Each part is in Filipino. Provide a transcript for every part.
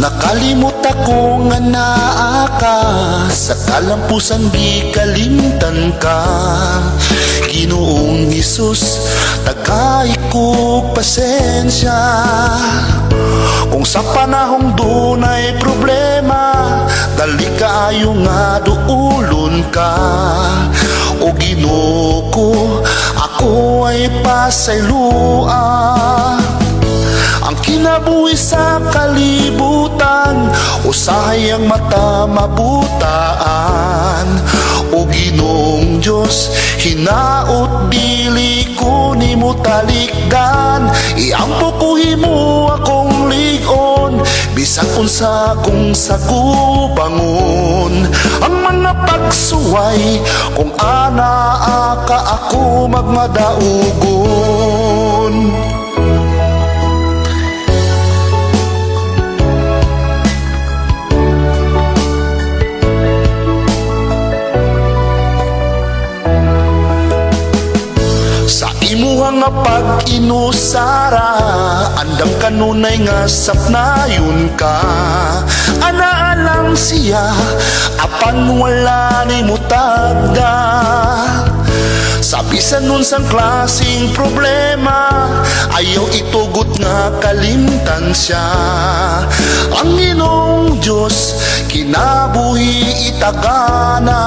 Nakalimot ako nga naa ka, sa kalampusan di kalimtan ka. Ginoong Hesus, tagay kog pasensya. Kung sa panahong dunay problema, dali kaayo nga duulon ka. O Ginoo ko, ako ay pasaylua. Ang kinabuhi sa kalibutan, usahay ang mata mabutaan. O Ginoong Diyos, hinaot dili ko nimo talikdan. Iampo ko himo akong ligon, bisan unsa kung sagubangon. Ang mga pagsuway, kung ana ka ako magmadaugon. Imuha nga pag-inusara, andam kanunay nga sapnayon ka. Anaalang siya, apan wala ni mutagda. Sabisan nun sang klaseng problema, ayaw itugot nga kalimtan siya. Ang Ginoong Diyos, kinabuhi itagana.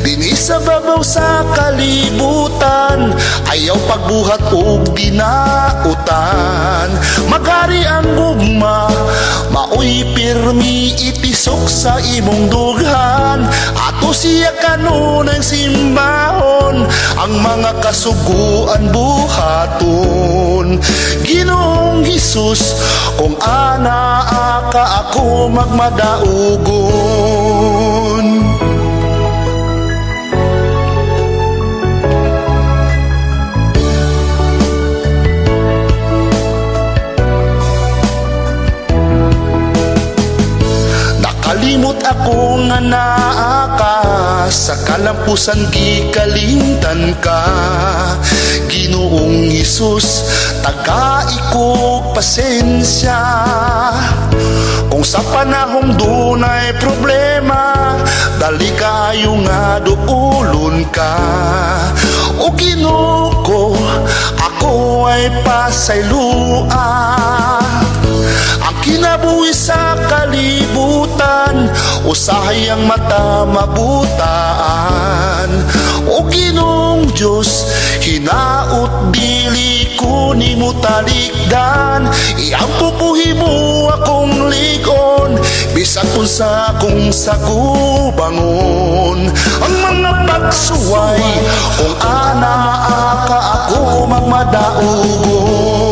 Dini sa babaw sa kalibutan, ayaw pagbuhat og dinautan. Magari ang gugma, maoy pirmi itisok sa imong dughan. Ato siya kanunay simbahon, ang mga kasuguan buhaton. Ginoong Hesus, kung ana ka ako magmadaugon. Kalimot ako nga naa ka, sa kalampusan gikalimtan ka. Ginoong Hesus, tagay kog pasensya. Kung sa panahong dunay problema, dali kaayo nga duulon ka. O Ginoo ko, ako ay pasaylua. Ang kinabuhi sa kalibutan, usahay ang mata mabutaan. O Ginoong Diyos, hinaot dili ko nimo talikdan. Iampo ko himo akong ligon, bisan unsa kung sagubangon. Ang mga pagsuway, kung ana ka ako magmadaugon.